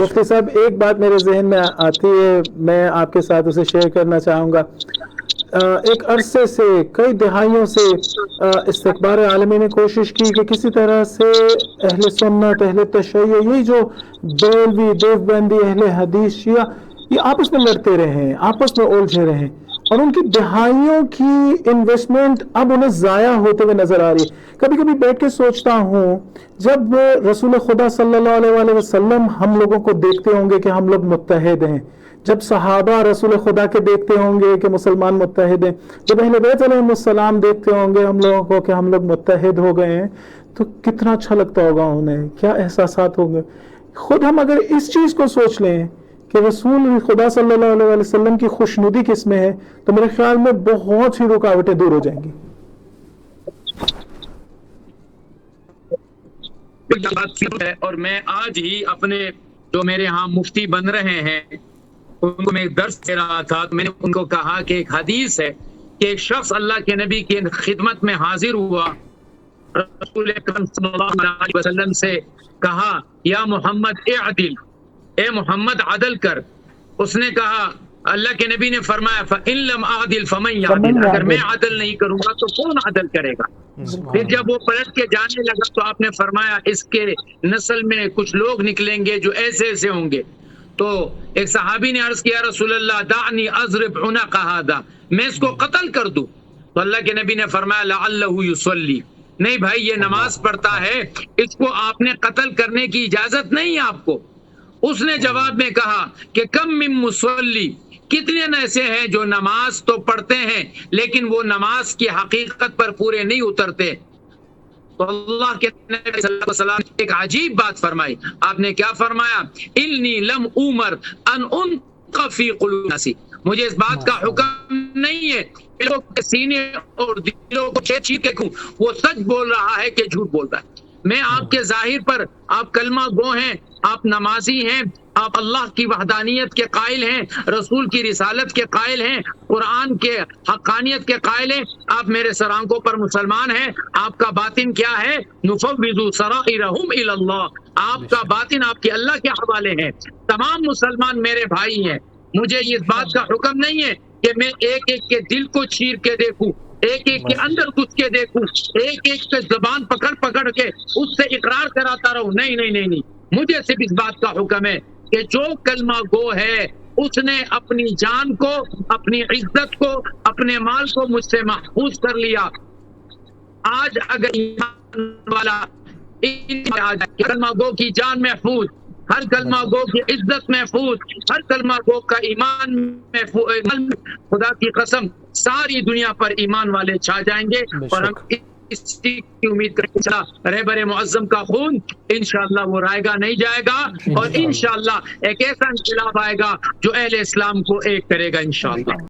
مفتی صاحب ایک بات میرے ذہن میں آتی ہے، میں آپ کے ساتھ اسے شیئر کرنا چاہوں گا۔ ایک عرصے سے، کئی دہائیوں سے استکبار عالمی نے کوشش کی کہ کسی طرح سے اہل سنت، اہل تشیع، یہی جو بریلوی، دیوبندی، اہل حدیث، شیعہ، یہ آپس میں لڑتے رہے، آپس میں الجھے رہے، اور ان کی دہائیوں کی انویسٹمنٹ اب انہیں ضائع ہوتے ہوئے نظر آ رہی ہے۔ کبھی کبھی بیٹھ کے سوچتا ہوں، جب رسول خدا صلی اللہ علیہ وآلہ وسلم ہم لوگوں کو دیکھتے ہوں گے کہ ہم لوگ متحد ہیں، جب صحابہ رسول خدا کے دیکھتے ہوں گے کہ مسلمان متحد ہیں، جب اہل بیت علیہ السلام دیکھتے ہوں گے ہم لوگوں کو کہ ہم لوگ متحد ہو گئے ہیں، تو کتنا اچھا لگتا ہوگا انہیں، کیا احساسات ہوں گے۔ خود ہم اگر اس چیز کو سوچ لیں کہ رسول خدا صلی اللہ علیہ وآلہ وسلم کی خوشنودی کس میں ہے، تو میرے خیال میں بہت سی رکاوٹیں دور ہو جائیں گی۔ بات ہے، اور میں آج ہی اپنے جو میرے ہاں مفتی بن رہے ہیں ان کو میں ایک درس دے رہا تھا، تو میں نے ان کو کہا کہ ایک حدیث ہے کہ ایک شخص اللہ کے نبی کی خدمت میں حاضر ہوا، رسول اکرم صلی اللہ علیہ وسلم سے کہا یا محمد اعدل، اے محمد عدل کر۔ اس نے کہا، اللہ کے نبی نے فرمایا فَإِن لَمْ أَعْدِلْ فَمَنْ يَعْدِلْ، اگر میں عدل نہیں کروں گا تو کون عدل کرے گا؟ پھر جب وہ پلٹ کے جانے لگا تو آپ نے فرمایا اس کے نسل میں کچھ لوگ نکلیں گے جو ایسے ایسے ہوں گے۔ تو ایک صحابی نے عرض کیا رسول اللہ دعنی اضرب عنق ھذا، میں اس کو قتل کر دوں؟ تو اللہ کے نبی نے فرمایا لعلہ یصلی، نہیں بھائی یہ نماز پڑھتا ہے، اس کو آپ نے قتل کرنے کی اجازت نہیں ہے آپ کو۔ اس نے جواب میں کہا کہ کم من مصلی، کتنے ایسے ہیں جو نماز تو پڑھتے ہیں لیکن وہ نماز کی حقیقت پر پورے نہیں اترتے۔ تو اللہ کے نبی صلی اللہ علیہ وسلم نے ایک عجیب بات فرمائی، آپ نے کیا فرمایا؟ انی لم عمر ان انق فی قلوب الناس، مجھے اس بات کا حکم نہیں ہے کہ لوگ کے سینے اور دلوں کو چیر چیر کے کہوں وہ سچ بول رہا ہے کہ جھوٹ بول رہا ہے۔ میں آپ کے ظاہر پر آپ کلمہ گو ہیں، آپ نمازی ہیں، آپ اللہ کی وحدانیت کے قائل ہیں، رسول کی رسالت کے قائل ہیں، قرآن کے حقانیت کے قائل ہیں، آپ میرے سر آنکھوں پر مسلمان ہیں۔ آپ کا باطن کیا ہے؟ نفوض سرائرہم الی اللہ، آپ کا باطن آپ کے اللہ کے حوالے ہے۔ تمام مسلمان میرے بھائی ہیں، مجھے اس بات کا حکم نہیں ہے کہ میں ایک ایک کے دل کو چیر کے دیکھوں، ایک ایک کے اندر گھس کے دیکھوں، ایک ایک کے زبان پکڑ پکڑ کے اس سے اقرار کراتا رہوں، نہیں نہیں نہیں نہیں، مجھے صرف اس بات کا حکم ہے کہ جو کلمہ گو ہے اس نے اپنی جان کو، اپنی عزت کو، اپنے مال کو مجھ سے محفوظ کر لیا۔ آج اگر ایمان والا کلمہ گو کی جان محفوظ، ہر کلمہ گو کی عزت محفوظ، ہر کلمہ گو کا ایمان محفوظ، خدا کی قسم ساری دنیا پر ایمان والے چھا جائیں گے، اور ہم اس چیز کی امید کریں گے رہبر معظم کا خون انشاءاللہ وہ رائے گا نہیں جائے گا، اور انشاءاللہ ایک ایسا انقلاب آئے گا جو اہل اسلام کو ایک کرے گا انشاءاللہ۔